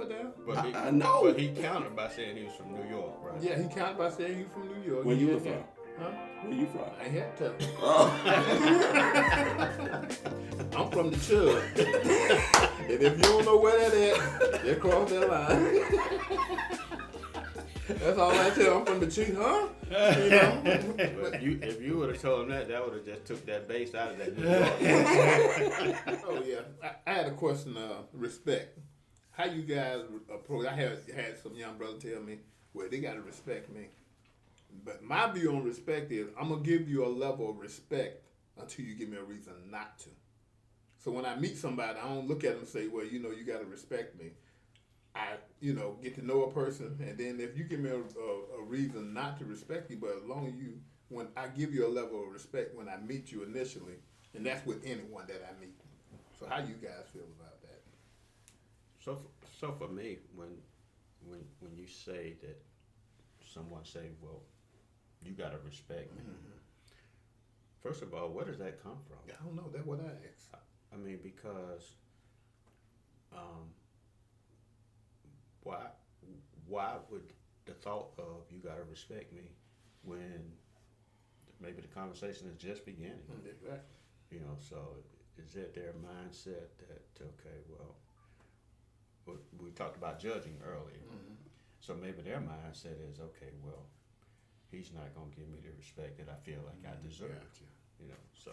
I know. But he countered by saying he was from New York, right? Yeah, he counted by saying he was from New York. Where you were from? Huh? Where you from? I ain't had to. Oh. I'm from the Chug. And if you don't know where that at, they cross that line. That's all I tell. I'm from the Chief, huh? You know? But if you would have told him that would have just took that base out of that New York. Oh yeah, I had a question. Respect. How you guys approach? I had some young brother tell me, well, they gotta respect me. But my view on respect is, I'm gonna give you a level of respect until you give me a reason not to. So when I meet somebody, I don't look at them and say, well, you gotta respect me. I, get to know a person, and then if you give me a reason not to respect you, but as long as when I give you a level of respect when I meet you initially, and that's with anyone that I meet. So how you guys feel about that? So for me, when you say that, someone say, well, you gotta respect me. Mm-hmm. First of all, where does that come from? I don't know. That's what I asked. I mean, because why would the thought of you gotta respect me when maybe the conversation is just beginning? Exactly. So is it their mindset that, okay, well, we talked about judging earlier. Mm-hmm. So maybe their mindset is, okay, well, he's not gonna give me the respect that I feel like I deserve. Gotcha. So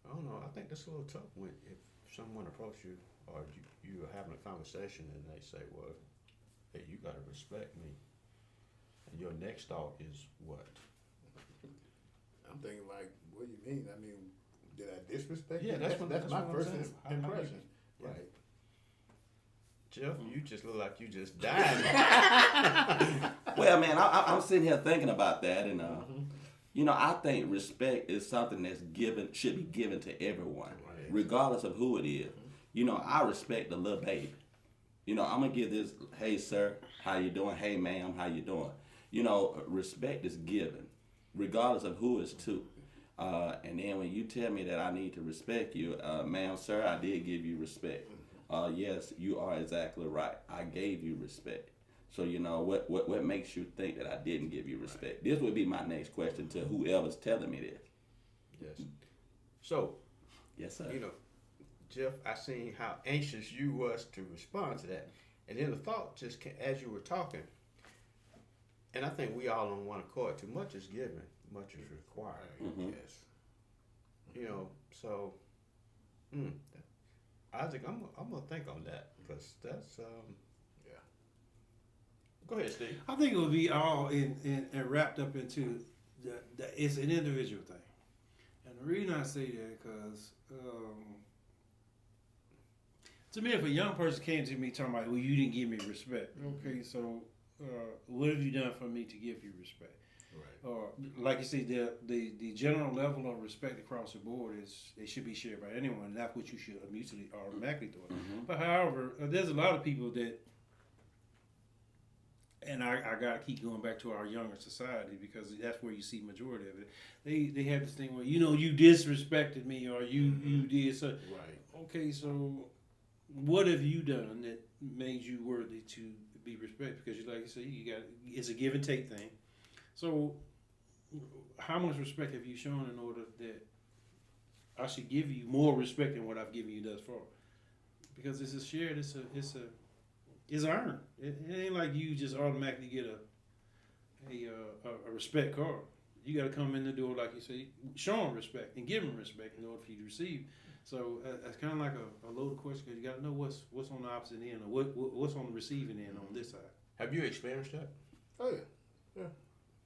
I don't know. I think that's a little tough when if someone approaches you or you're having a conversation and they say, well, hey, you gotta respect me, and your next thought is what? I'm thinking like, what do you mean? I mean, did I disrespect you? Yeah, that's my first impression. Yeah. Right. Jeff, you just look like you just died. Well, man, I'm sitting here thinking about that, and I think respect is something that's should be given to everyone, right, regardless of who it is. I respect the little baby. I'm gonna give this, hey sir, how you doing? Hey ma'am, how you doing? Respect is given, regardless of who it's to. And then when you tell me that I need to respect you, ma'am, sir, I did give you respect. Yes, you are exactly right. I gave you respect. So what makes you think that I didn't give you respect? This would be my next question to whoever's telling me this. Yes. So, yes, sir. Jeff, I seen how anxious you was to respond to that, and then the thought just came, as you were talking, and I think we all on one accord. Too much is given, much is required. Mm-hmm. Yes. So, Isaac, I'm gonna think on that because that's yeah. Go ahead, Steve. I think it would be all in wrapped up into it's an individual thing, and the reason I say that because. To me, if a young person came to me talking about, well, you didn't give me respect. Okay, so what have you done for me to give you respect? Right. Or like you say, the general level of respect across the board it should be shared by anyone. That's what you should immediately automatically do. Mm-hmm. But however, there's a lot of people that, and I got to keep going back to our younger society because that's where you see majority of it. They have this thing where, you disrespected me or you did so. Right. Okay, so what have you done that made you worthy to be respected? Because like you say, it's a give and take thing. So how much respect have you shown in order that I should give you more respect than what I've given you thus far? Because this is shared, it's earned. It ain't like you just automatically get a respect card. You got to come in the door, like you say, show them respect and give them respect in order for you to receive. So that's kind of like a loaded question because you got to know what's on the opposite end or what's on the receiving end on this side. Have you experienced that? Oh yeah.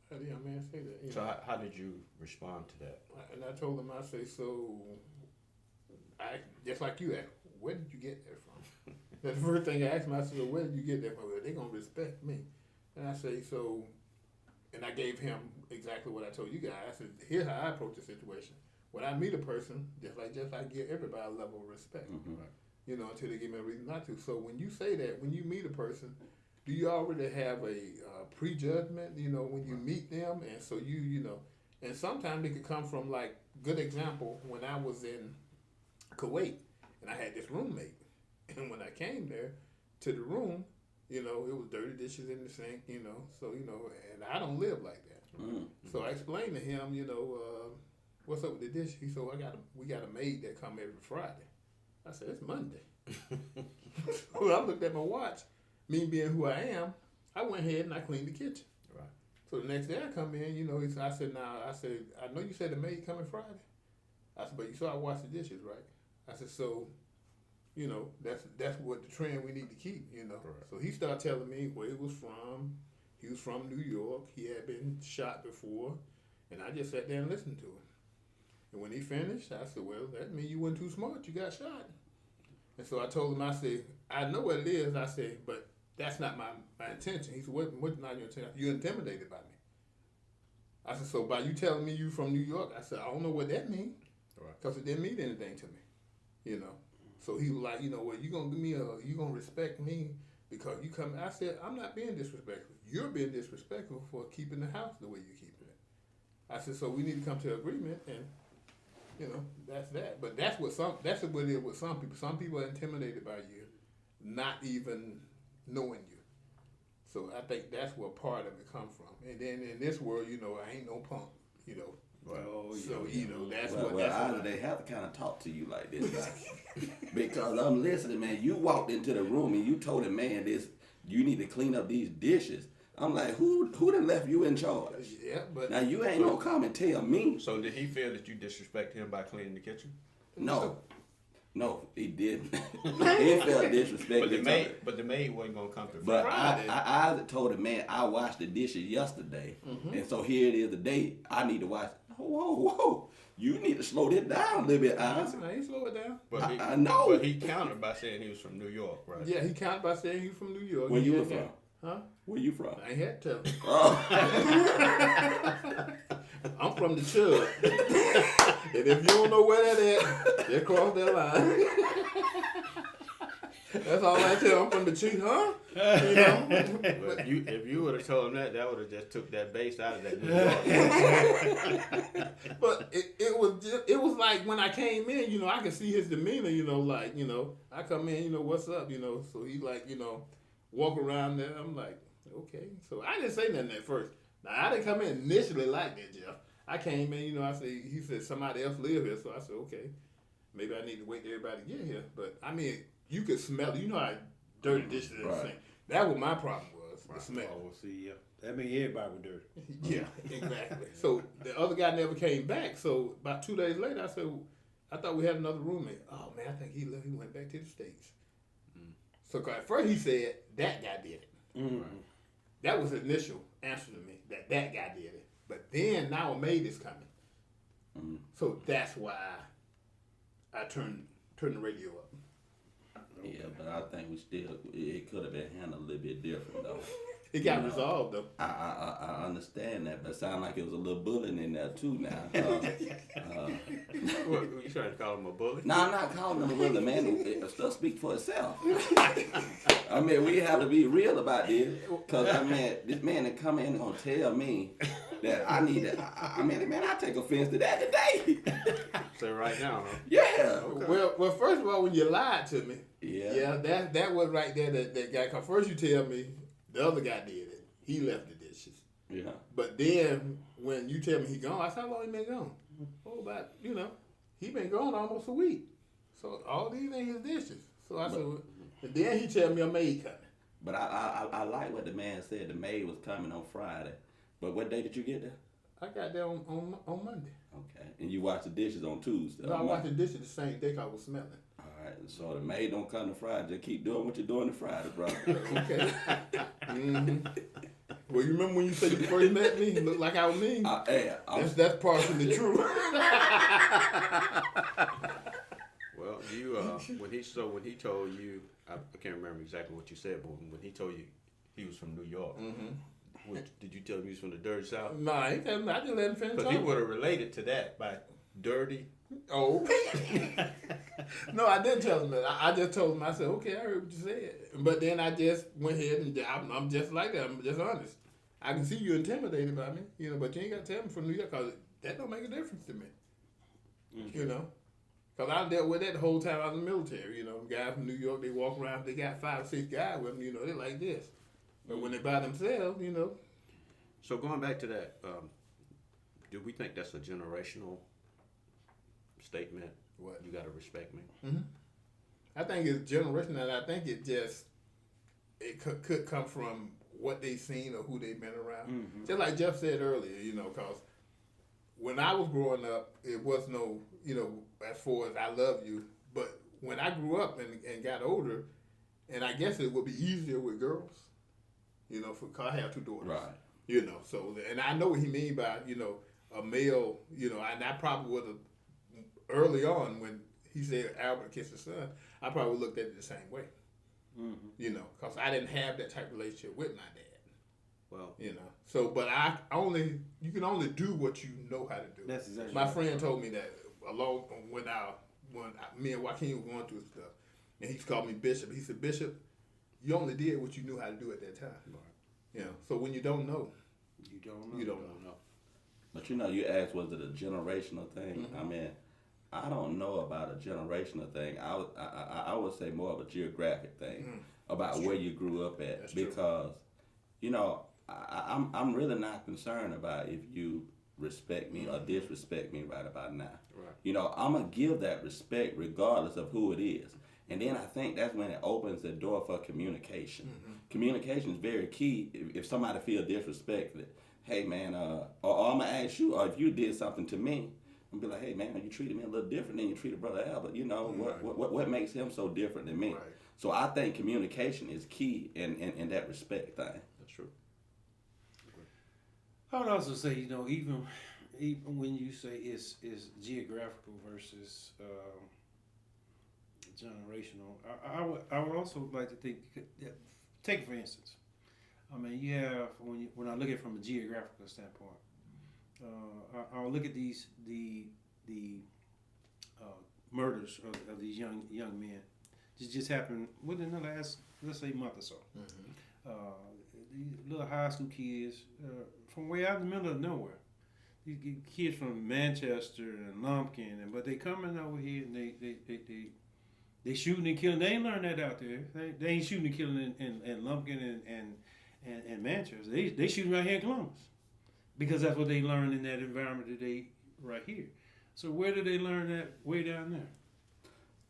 How did young man say that? So how did you respond to that? And I told him, I say, so I just like you asked, where did you get that from? That's the first thing I asked him. I said, well, where did you get that from? Well, they're gonna respect me. And I say, so, and I gave him exactly what I told you guys. I said, here's how I approach the situation. When I meet a person, just like I give everybody a level of respect, right? Until they give me a reason not to. So when you say that, when you meet a person, do you already have a prejudgment, when you meet them? And so and sometimes it could come from like, good example, when I was in Kuwait and I had this roommate. And when I came there, to the room, it was dirty dishes in the sink, so, and I don't live like that. Mm. So I explained to him, what's up with the dish? He said, we got a maid that come every Friday. I said, it's Monday. Well, I looked at my watch. Me being who I am, I went ahead and I cleaned the kitchen. Right. So the next day I come in, I said, I know you said the maid coming Friday. I said, but you saw I washed the dishes, right? I said, so, that's what the trend we need to keep, Correct. So he started telling me where he was from. He was from New York. He had been shot before. And I just sat there and listened to him. And when he finished, I said, well, that means you weren't too smart. You got shot. And so I told him, I said, I know what it is. I said, but that's not my intention. He said, what's not your intention? You're intimidated by me. I said, so by you telling me you from New York, I said, I don't know what that means. Because it didn't mean anything to me, So he was like, you gonna give me you gonna respect me because you come. I said, I'm not being disrespectful. You're being disrespectful for keeping the house the way you're keeping it. I said, so we need to come to an agreement, and that's that. But that's what it is with some people. Some people are intimidated by you, not even knowing you. So I think that's where part of it comes from. And then in this world, I ain't no punk, Well, So that's well, what. Well, That's what they have to kind of talk to you like this, right? Because I'm listening, man. You walked into the room and you told the man this. You need to clean up these dishes. I'm like, who done left you in charge? Yeah, but Now you ain't gonna come and tell me. So did he feel that you disrespected him by cleaning the kitchen? No, he didn't. He felt disrespected. But the maid wasn't gonna come to But Friday. I told the man I washed the dishes yesterday, and so here it is today. I need to wash. Whoa! You need to slow this down a little bit, I Oz. ain't slow it down. But I know. But he countered by saying he was from New York, right? Yeah, he counted by saying he's from New York. Where He you had from? that. Huh? Where you from? I ain't had to tell him. Oh. I'm from the Chug. And if you don't know where that is, just cross that line. That's all I tell. I'm from the Chief, huh? But if you would have told him that would have just took that base out of that New York. But it was like when I came in, I could see his demeanor, I come in, what's up, so he like, walk around there. I'm like, okay. So I didn't say nothing at first. Now I didn't come in initially like that, Jeff. I came in, he said somebody else live here, so I said, okay, maybe I need to wait till everybody get here. But I mean, you could smell it. You know how dirty dishes in the sink. That was my problem the smell. Oh, well, see, yeah. That means everybody was dirty. Yeah, exactly. So the other guy never came back. So about 2 days later, I said, I thought we had another roommate. Oh man, I think he left. He went back to the States. So at first he said that guy did it. Mm. That was his initial answer to me, that guy did it. But then now a maid is coming. Mm. So that's why I turned the radio up. Yeah, but I think it could have been handled a little bit different though. It got resolved though. I understand that, but it sounded like it was a little bullying in there too now. What, you trying to call him a bully? No, I'm not calling him a bully, man. Stuff speak for itself. I mean, we have to be real about this, because this man that come in and gonna tell me that I need to. I take offense to that today. So right now, huh? Yeah. Okay. Well, first of all, when you lied to me, Yeah. that was right there that guy. Cause first you tell me the other guy did it. He left the dishes. Yeah. But then when you tell me he gone, I said, how long he been gone? Oh, about he been gone almost a week. So all these ain't his dishes. So I said, and then he tell me a maid coming. But I like what the man said. The maid was coming on Friday. But what day did you get there? I got there on Monday. Okay. And you washed the dishes on Tuesday. No, I washed the dishes the same day 'cause I was smelling. All right. So the maid don't come to Friday. Just keep doing what you're doing to Friday, bro. Okay. Well, you remember when you said you first met me? It looked like I was mean. That's partially true. Well, you when he told you, I can't remember exactly what you said, but when he told you he was from New York, did you tell him he was from the dirty South? No, I ain't tell him. I didn't let him finish Because he would have related to that by dirty. Oh. No, I didn't tell him that. I just told him, I said, okay, I heard what you said. But then I just went ahead and I'm just like that. I'm just honest. I can see you intimidated by me, but you ain't got to tell me from New York because that don't make a difference to me. Cause I dealt with that the whole time I was in the military. You know, guys from New York, they walk around, they got 5 or 6 guys with them. You know, they like this. But when they by themselves, you know. So going back to that, do we think that's a generational statement? What? You gotta respect me. Mm-hmm. I think it's generational, and I think it could come from what they've seen or who they've been around. Mm-hmm. Just like Jeff said earlier, you know, because when I was growing up, it was no, you know, as far as I love you. But when I grew up and got older, and I guess it would be easier with girls, you know, because I have 2 daughters. Right. You know, so, and I know what he mean by, you know, a male, you know, and I probably would have, early on when he said Albert kissed his son, I probably looked at it the same way. Mm-hmm. You know, because I didn't have that type of relationship with my dad. Well, You know, so, but you can only do what you know how to do. That's exactly My right. friend told me that me and Wa-Keepin were going through stuff, and he called me Bishop. He said, Bishop, you only did what you knew how to do at that time. right. You know, so when you don't know, You don't know. you don't know. But you know, you asked, was it a generational thing? Mm-hmm. I mean, I don't know about a generational thing. I would say more of a geographic thing about That's where true. you grew up at. That's true. Because, you know, I'm really not concerned about if you respect me or disrespect me right about now. Right. You know, I'm going to give that respect regardless of who it is. And then I think that's when it opens the door for communication. Mm-hmm. Communication is very key. If somebody feels disrespected, hey man, or I'm gonna ask you, or if you did something to me, I'm gonna be like, hey man, you treated me a little different than you treated Brother Albert. You know, Right. what makes him so different than me? Right. So I think communication is key in that respect thing. That's true. I would also say, you know, even when you say it's geographical versus generational, I would also like to think, take for instance, I mean, you have when I look at it from a geographical standpoint, I'll look at the murders of these young men. It just happened within the last, let's say, month or so. Mm-hmm. These little high school kids from way out in the middle of nowhere. These kids from Manchester and Lumpkin, but they coming over here and they shooting and killing. They ain't learned that out there. They ain't shooting and killing in Lumpkin and Manchester. They shooting right here in Columbus because that's what they learned in that environment that they right here. So where did they learn that? Way down there.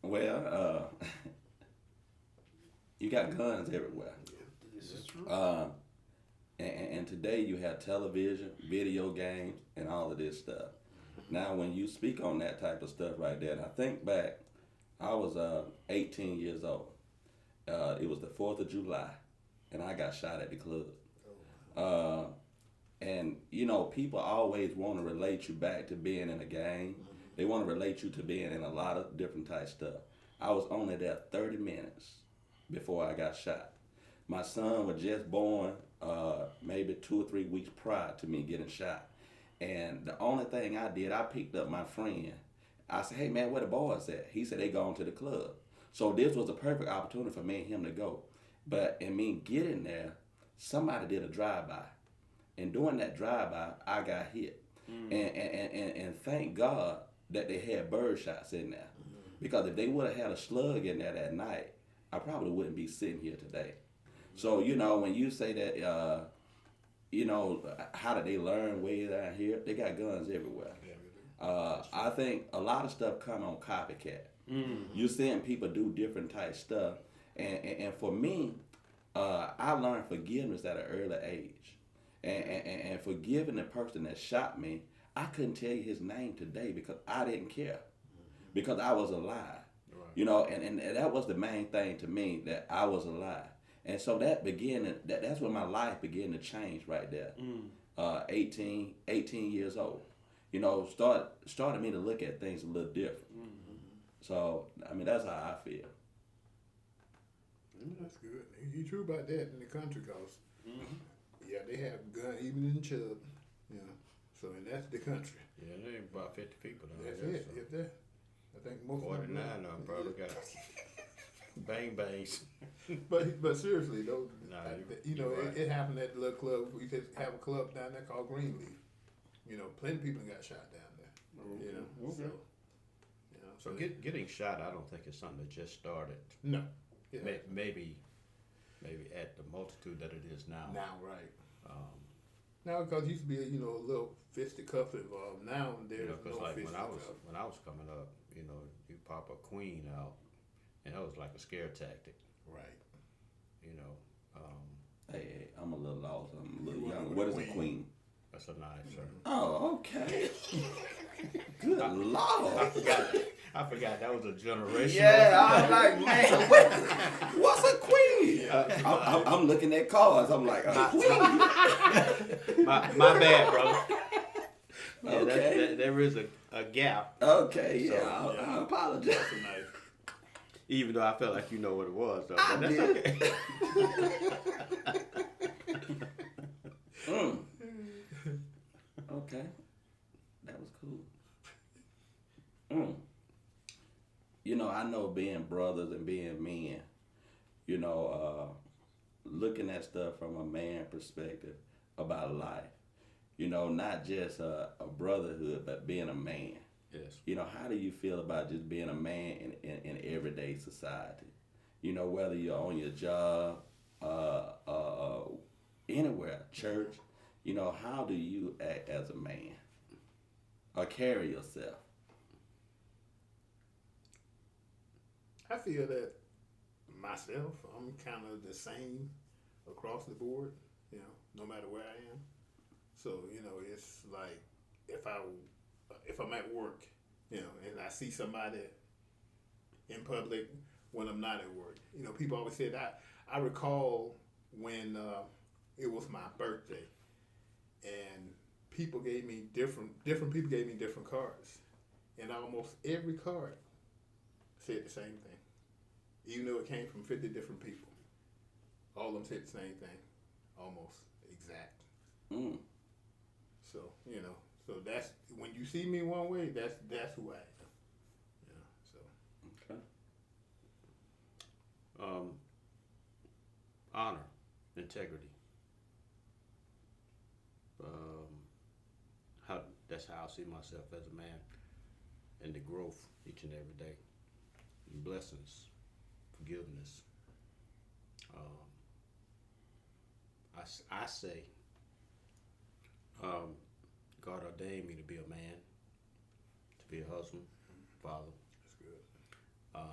Well, you got guns everywhere. This is true. And today you have television, video games, and all of this stuff. Now, when you speak on that type of stuff right there, and I think back, I was 18 years old. It was the 4th of July, and I got shot at the club. And, you know, people always want to relate you back to being in a gang. They want to relate you to being in a lot of different type stuff. I was only there 30 minutes before I got shot. My son was just born maybe 2 or 3 weeks prior to me getting shot. And the only thing I did, I picked up my friend. I said, hey man, where the boys at? He said they gone to the club. So this was a perfect opportunity for me and him to go. But in me getting there, somebody did a drive-by. And during that drive-by, I got hit. And thank God that they had bird shots in there. Because if they would have had a slug in there that night, I probably wouldn't be sitting here today. So, you know, when you say that, you know, how did they learn way down here? They got guns everywhere. I think a lot of stuff come on copycat. You're seeing people do different type stuff. And for me, I learned forgiveness at an early age. And forgiving the person that shot me, I couldn't tell you his name today because I didn't care. Because I was alive. Right. You know, and that was the main thing to me, that I was alive. And so that's when my life began to change right there. 18 years old. You know, started me to look at things a little different. So, I mean, that's how I feel. That's good. You true about that in the country, cause yeah, they have guns even in Chubb. You know, so and that's the country. Yeah, there ain't about 50 people down That's there. it. If that, I think most 49 of of them probably got bang bangs. But seriously though, Nah, you know, you're right. it happened at the little club. We could have a club down there called Greenleaf. You know, plenty of people got shot down there. You know, Okay. so, you know, So getting shot, I don't think it's something that just started. No. Yeah. Maybe at the multitude that it is now. Now, right. Um, Now, because it used to be, a little fisticuffs involved. Now there's because no like fisticuffs. when I was coming up, you pop a queen out, and that was like a scare tactic. Right. Hey, I'm a little lost. I'm a little You young. want What a is a queen? queen? That's a knife, sir. Oh, okay. Good Lord. I forgot that was a generational. Yeah, I'm like, man, what's a queen? I'm looking at cards. I'm like, a queen. my bad, brother. Yeah, Okay. there is a gap. Okay, yeah, So, I apologize. That's a knife. Even though I felt like you know what it was, though. I But that's did. okay. Okay, that was cool. I know being brothers and being men, looking at stuff from a man perspective about life, not just a brotherhood, but being a man. Yes. How do you feel about just being a man in everyday society? Whether you're on your job, anywhere, church, how do you act as a man or carry yourself? I feel that myself, I'm kind of the same across the board, no matter where I am. So, it's like if I'm at work, and I see somebody in public when I'm not at work. People always say that. I recall when it was my birthday, and people gave me different people gave me different cards, and almost every card said the same thing, even though it came from 50 different people. All of them said the same thing, almost exact. So so that's when you see me one way, that's who I am. So Okay. Honor, integrity. That's how I see myself as a man, and the growth each and every day, and blessings, forgiveness. I say, God ordained me to be a man, to be a husband, father. that's good.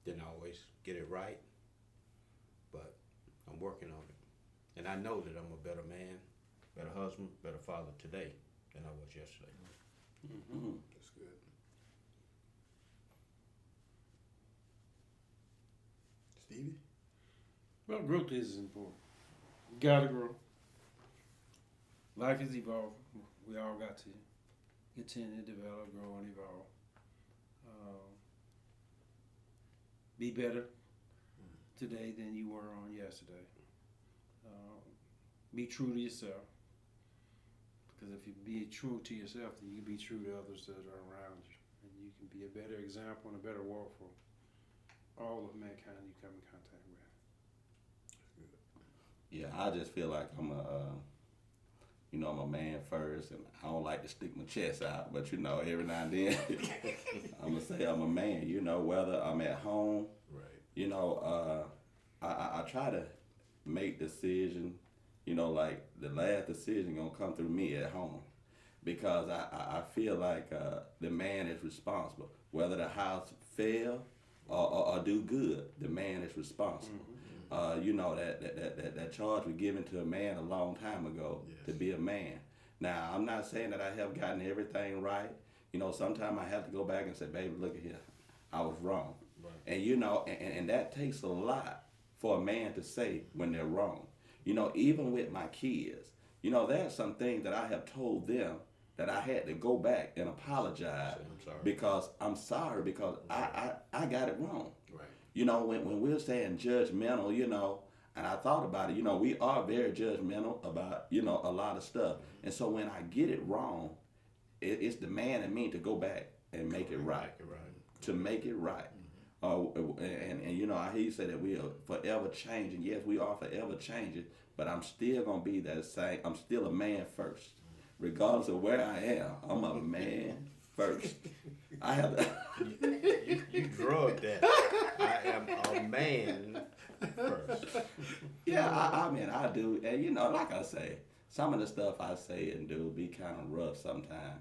Didn't always get it right, but I'm working on it. And I know that I'm a better man, better husband, better father today than I was yesterday. That's good. Stevie? Well, growth is important. You gotta grow. Life is evolving. We all got to continue to develop, grow, and evolve. Be better today than you were on yesterday. Be true to yourself. Because if you be true to yourself, then you can be true to others that are around you. And you can be a better example and a better walk for all of mankind you come in contact with. Yeah, I just feel like I'm I'm a man first, and I don't like to stick my chest out, but every now and then, I'm gonna say I'm a man. Whether I'm at home, Right. I try to make decisions. Like the last decision gonna come through me at home, because I feel like the man is responsible. Whether the house fail or do good, the man is responsible. That charge was given to a man a long time ago, Yes. to be a man. Now, I'm not saying that I have gotten everything right. Sometimes I have to go back and say, baby, look at here, I was wrong. Right. And and that takes a lot for a man to say when they're wrong. Even with my kids, there's some things that I have told them that I had to go back and apologize I'm sorry. because I'm sorry because I got it wrong. Right. When we're saying judgmental, and I thought about it, we are very judgmental about, a lot of stuff. And so when I get it wrong, it's the man in me to go back and make it right. To make it right. And I hear you say that we are forever changing. Yes, we are forever changing, but I'm still going to be that same. I'm still a man first. Regardless of where I am, I'm a man first. I have to. You drug that. I am a man first. Yeah, I mean, I do. And, you know, like I say, some of the stuff I say and do be kind of rough sometimes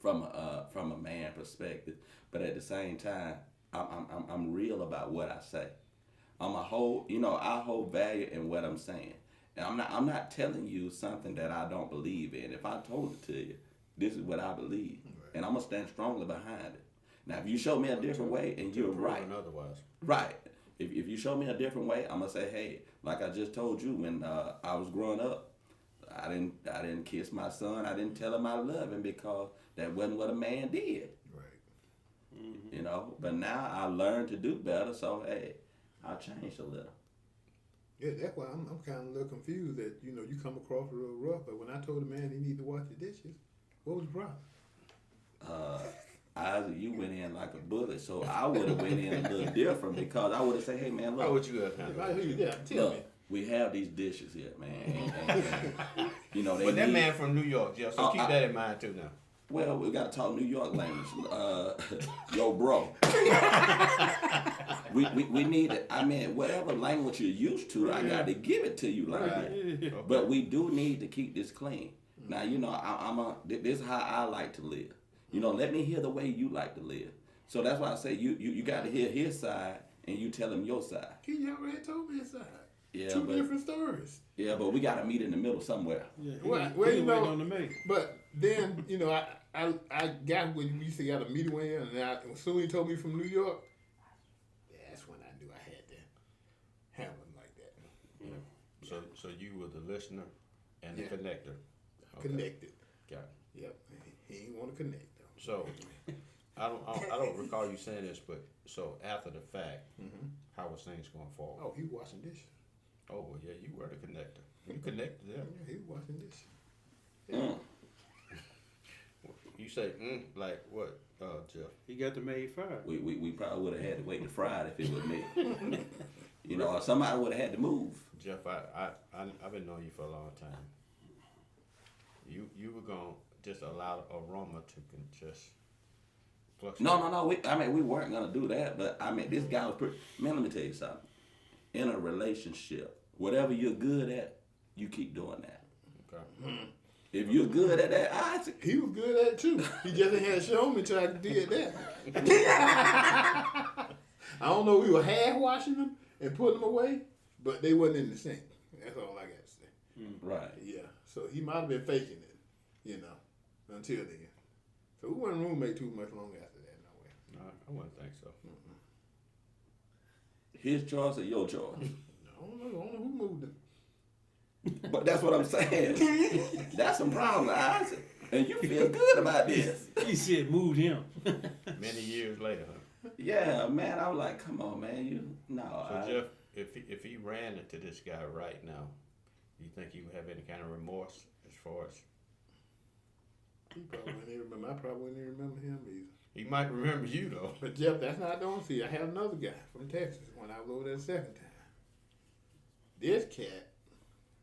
from a man perspective. But at the same time, I'm real about what I say. I hold value in what I'm saying. And I'm not telling you something that I don't believe in. If I told it to you, this is what I believe. Right. And I'm going to stand strongly behind it. Now, if you show me a different way and you're right. Otherwise. Right. If you show me a different way, I'm going to say, hey, like I just told you when I was growing up, I didn't kiss my son. I didn't tell him I love him because that wasn't what a man did. Right. Mm-hmm. You know, but now I learned to do better, so hey, I changed a little. Yeah, that's why I'm kind of a little confused that, you know, you come across real rough, but when I told the man he need to wash the dishes, what was the problem? Isaac, you went in like a bullet, so I would have went in a little different because I would have said, hey man, look. How would you have handled it? Tell me. We have these dishes here, man. And, you know, they But that need, man from New York, Jeff, so keep that in mind too now. Well, we got to talk New York language. Yo, bro. we need it. I mean, whatever language you're used to, I got to give it to you like that. Okay. But we do need to keep this clean. Now, you know, this is how I like to live. You know, let me hear the way you like to live. So that's why I say you got to hear his side and you tell him your side. He already told me his side. Yeah, Two different stories. Yeah, but we got to meet in the middle somewhere. Yeah, Well, you know, on the mate. but then, you know, I got when you used to got a meeting with him, and as soon as he told me from New York, that's when I knew I had to handle him like that. Yeah. So you were the listener and the connector. Okay. Connected. Got it. Yep. He ain't want to connect though. So I don't recall you saying this, but so after the fact, how was things going forward? Oh, he washing dishes. Oh well, yeah, you were the connector. You connected them. Yeah, he washing dishes. Mm. You say like what, Jeff? He got the maid fired. We probably would have had to wait till Friday if it was me. You know, or somebody would have had to move. Jeff, I've been knowing you for a long time. You were gonna just allow the aroma to just fluctuate. No. We weren't gonna do that. But I mean, this guy was pretty. Man, let me tell you something. In a relationship, whatever you're good at, you keep doing that. Okay. If you're good at that, He was good at it too. He just ain't had shown me till I did that. I don't know if we were half washing them and putting them away, but they wasn't in the sink. That's all I got to say. right. Yeah. So he might have been faking it, you know, until then. So we weren't roommate too much longer after that, no way. No, I wouldn't think so. His choice or your choice? I don't know who moved him. But that's what I'm saying. That's some problem, Isaac. And you feel good about this. He said moved him. Many years later, huh? Yeah, man. I'm like, come on, man. So Jeff, if he ran into this guy right now, you think he would have any kind of remorse as far as? He probably wouldn't even remember. I probably wouldn't even remember him either. He might remember you though. But Jeff, that's not the only thing. I had another guy from Texas when I was over there the second time. This cat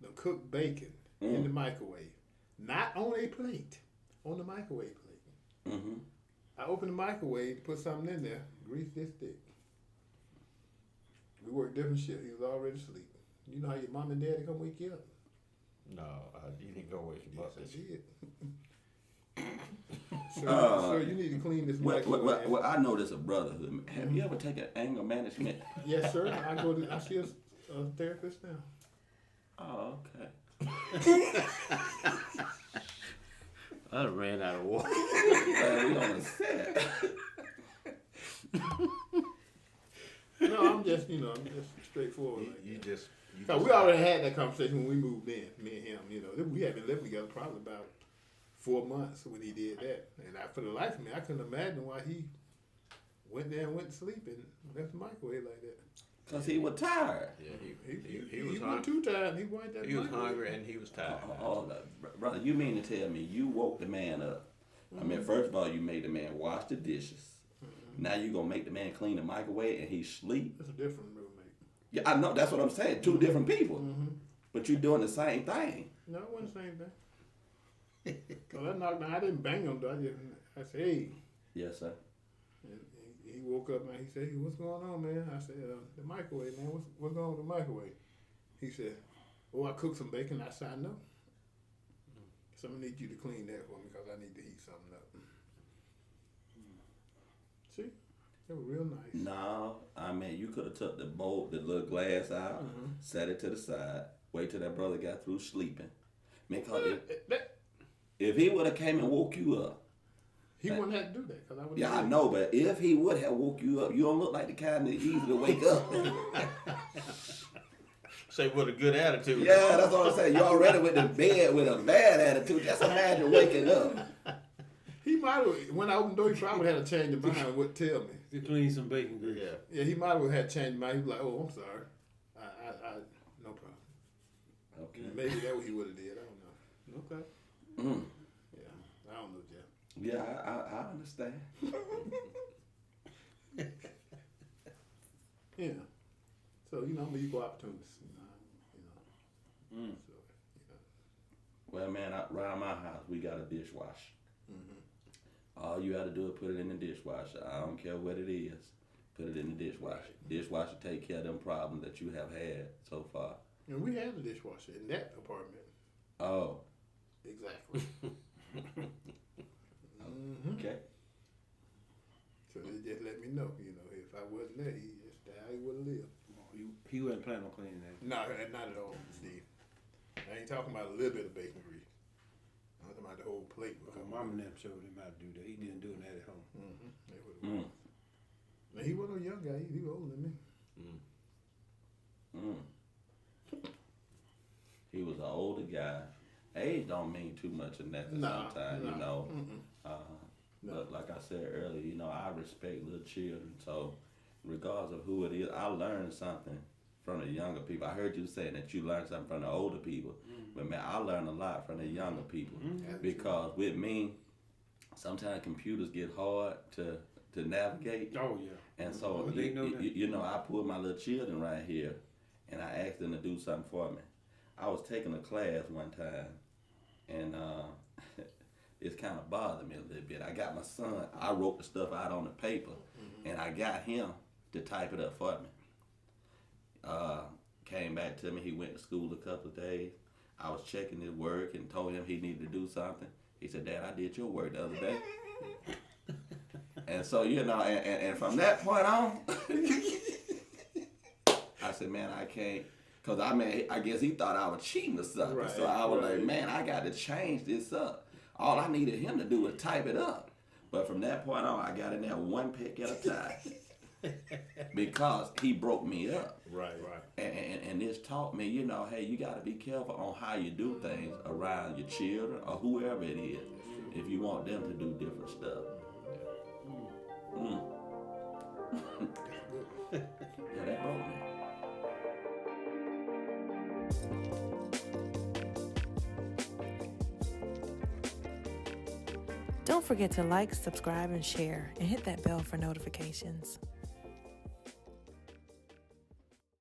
done cooked bacon in the microwave. Not on a plate. On the microwave plate. Mm-hmm. I opened the microwave to put something in there, greased this stick. We worked different shifts. He was already asleep. You know how your mom and daddy come wake you up? No, you didn't go wake him up. Yes, I did. Sir, you need to clean this microwave. Well, I know there's a brotherhood. Have you ever taken anger management? Yes, sir. I see a therapist now. Oh, okay. I ran out of water. We on the set. No, I'm just straightforward. Cause we already had that conversation when we moved in, me and him. You know, we had been living together probably about 4 months when he did that, and for the life of me, I couldn't imagine why he went there and went to sleep and left the microwave like that. Cause he was tired. Yeah, he was He hungry. wasn't too tired. He wanted that. He was microwave. hungry and he was tired. Brother, you mean to tell me you woke the man up? I mean, first of all, you made the man wash the dishes. Now you gonna make the man clean the microwave and he sleep? That's a different roommate. Yeah, I know. That's what I'm saying. Two different people, but you doing the same thing. No, it wasn't the same thing. So I knocked down. I didn't bang him though. I said, hey, Yes, sir. And he woke up and he said, "What's going on, man?" I said, "The microwave, man. What's going on with the microwave?" He said, "Oh, I cooked some bacon." I said, "I know. So I need you to clean that for me because I need to heat something up." See, they were real nice. No, I mean you could have took the little glass out, set it to the side, wait till that brother got through sleeping. Because if he would have came and woke you up, He wouldn't have to do that because I would. yeah, I know, but if he would have woke you up, you don't look like the kind that easy to wake up. Say with a good attitude. Yeah, that's what I'm saying. You already with the bed with a bad attitude. Just imagine waking up. He might have, when I opened the door, he probably had a change of mind and would tell me. To clean some bacon grease. Yeah. Yeah, he might have had change of mind. He'd be like, "Oh, I'm sorry. I no problem." Okay. Maybe that what he would have did. I don't know. Okay. Yeah, I don't know, Jeff. Yeah, I understand. Yeah. So I'm an equal opportunist. So Well, man, around my house, we got a dishwasher. All you got to do is put it in the dishwasher. I don't care what it is. Put it in the dishwasher. Right. Dishwasher take care of them problems that you have had so far. And we had a dishwasher in that apartment. Oh, Exactly. okay. So they just let me know, if I wasn't there, he would have lived. He wasn't planning on cleaning that. No, not at all, Steve. I ain't talking about a little bit of bacon grease. I'm talking about the whole plate. Because Mama and them showed him how to do that. He didn't do that at home. Now, he wasn't a young guy. He was older than me. He was an older guy. Age don't mean too much of nothing sometimes, But like I said earlier, I respect little children. So regardless of who it is, I learned something from the younger people. I heard you saying that you learned something from the older people. But man, I learned a lot from the younger people. Because with me, sometimes computers get hard to navigate. Oh, yeah. And so, They know that. I pulled my little children right here, and I asked them to do something for me. I was taking a class one time, and it's kind of bothered me a little bit. I got my son, I wrote the stuff out on the paper, and I got him to type it up for me. Came back to me, he went to school a couple of days. I was checking his work and told him he needed to do something. He said, "Dad, I did your work the other day." And so, and from that point on, I said, "Man, I can't," because I guess he thought I was cheating or something. Right, so I was like, "Man, I got to change this up." All I needed him to do was type it up. But from that point on, I got in there one peck at a time. Because he broke me up. Right. And this taught me, hey, you got to be careful on how you do things around your children or whoever it is if you want them to do different stuff. Yeah, that broke me. Don't forget to like, subscribe, and share, and hit that bell for notifications.